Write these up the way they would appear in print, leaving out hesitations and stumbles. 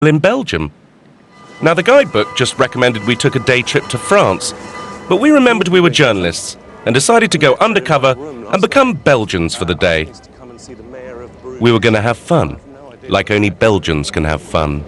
in Belgium. Now, the guidebook just recommended we took a day trip to France, but we remembered we were journalists and decided to go undercover and become Belgians for the day. We were going to have fun, like only Belgians can have fun.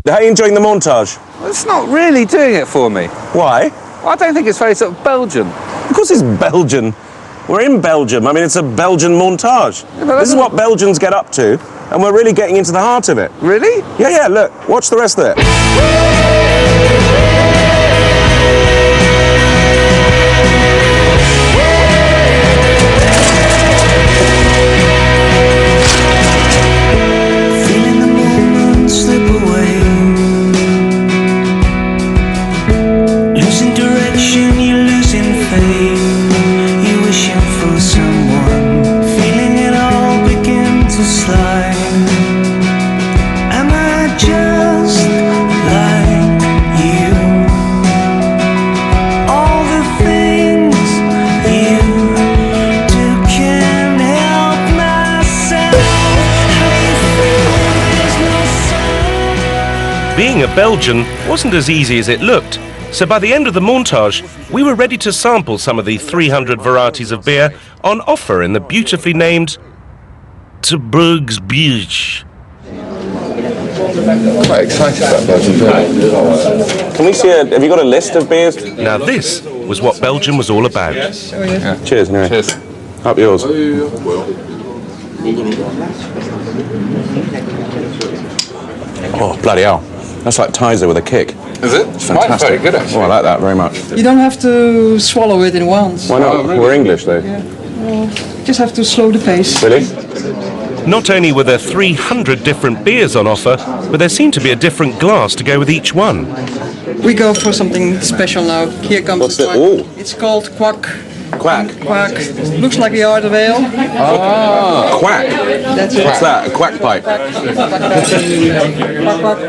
How are you enjoying the montage? Well, it's not really doing it for me. Why? Well, I don't think it's very sort of Belgian. Of course it's Belgian. We're in Belgium. I mean, it's a Belgian montage. Yeah, this is what Belgians get up to, and we're really getting into the heart of it. Really? Yeah, look. Watch the rest of it. Being a Belgian wasn't as easy as it looked, so by the end of the montage, we were ready to sample some of the 300 varieties of beer on offer in the beautifully named Terburg's Beach. Quite excited about Belgian beer. Can we see have you got a list of beers? Now this was what Belgium was all about. Yeah. Cheers, anyway. Cheers. Up yours. Oh, bloody hell. That's like Tizer with a kick. Is it? It's fantastic. Very good, actually. Oh, I like that very much. You don't have to swallow it in once. Why not? Oh, really? We're English, though. Yeah. Well, just have to slow the pace. Really? Not only were there 300 different beers on offer, but there seemed to be a different glass to go with each one. We go for something special now. Here comes What's the it? Ooh. It's called Quack. Quack. Quack. Looks like the art of ale. Ah, quack. That's it. What's that? A quack pipe?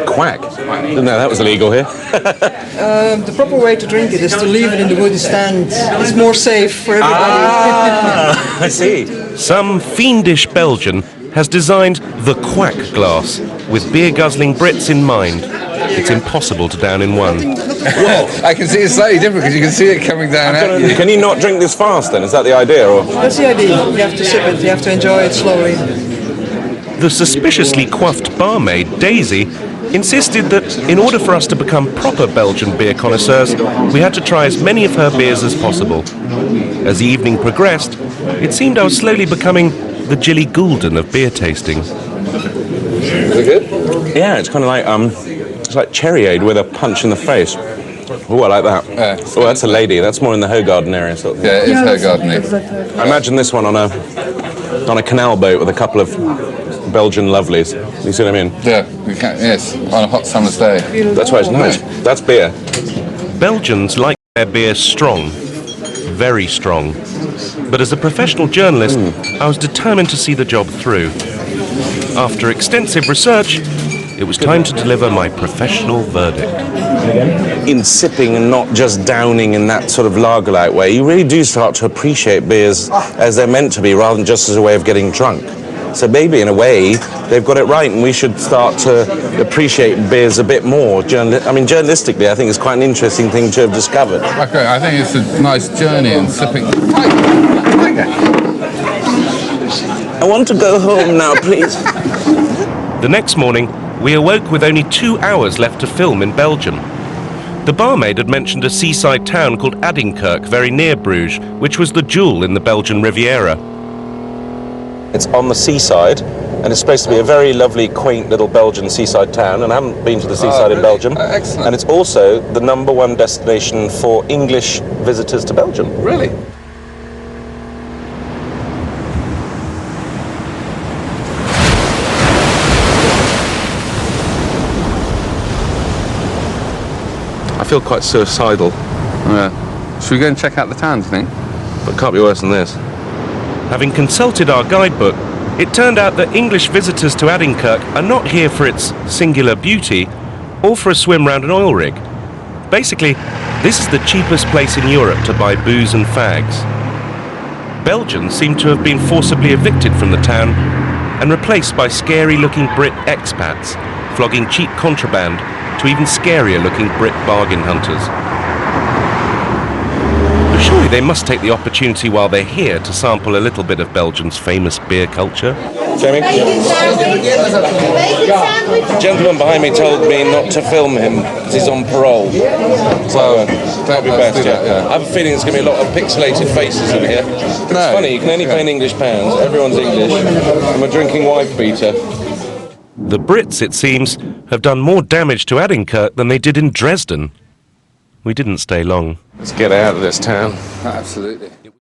Quack. Didn't know that was illegal here. The proper way to drink it is to leave it in the wooden stand. It's more safe for everybody. Ah, I see. Some fiendish Belgian has designed the Quack glass with beer-guzzling Brits in mind. It's impossible to down in one. Well, I can see it's slightly different because you can see it coming down at you. Can you not drink this fast then? Is that the idea? Or? That's the idea. You have to sip it. You have to enjoy it slowly. The suspiciously coiffed barmaid, Daisy, insisted that in order for us to become proper Belgian beer connoisseurs, we had to try as many of her beers as possible. As the evening progressed, it seemed I was slowly becoming the Jilly Goulden of beer tasting. Is it good? Yeah, it's kind of like it's like cherryade with a punch in the face. Oh, I like that. Oh, that's a lady. That's more in the Hogarden area, sort of thing. Yeah, it is her gardening. I imagine this one on a canal boat with a couple of Belgian lovelies. You see what I mean? Yeah, we can, yes, on a hot summer's day. That's why it's nice. That's beer. Belgians like their beer strong, very strong. But as a professional journalist, I was determined to see the job through. After extensive research, it was time to deliver my professional verdict. In sipping and not just downing in that sort of lager-like way, you really do start to appreciate beers as they're meant to be rather than just as a way of getting drunk. So maybe, in a way, they've got it right, and we should start to appreciate beers a bit more. Journalistically, I think it's quite an interesting thing to have discovered. Okay, I think it's a nice journey in sipping. I want to go home now, please. The next morning, we awoke with only 2 hours left to film in Belgium. The barmaid had mentioned a seaside town called Adinkerk, very near Bruges, which was the jewel in the Belgian Riviera. It's on the seaside, and it's supposed to be a very lovely, quaint little Belgian seaside town, and I haven't been to the seaside in Belgium. Excellent. And it's also the #1 destination for English visitors to Belgium. Really? I feel quite suicidal, Yeah. Should we go and check out the town, do you think? but can't be worse than this. Having consulted our guidebook, it turned out that English visitors to Adinkerk are not here for its singular beauty or for a swim round an oil rig. Basically, this is the cheapest place in Europe to buy booze and fags. Belgians seem to have been forcibly evicted from the town and replaced by scary-looking Brit expats, flogging cheap contraband to even scarier-looking Brit bargain hunters. But surely they must take the opportunity while they're here to sample a little bit of Belgium's famous beer culture. Jamie? The gentleman behind me told me not to film him because he's on parole. So that'd be best, yeah. I have a feeling there's going to be a lot of pixelated faces in here. It's funny, you can only pay in English pounds, everyone's English, and we're drinking wife beater. The Brits, it seems, have done more damage to Adinkerk than they did in Dresden. We didn't stay long. Let's get out of this town. Absolutely.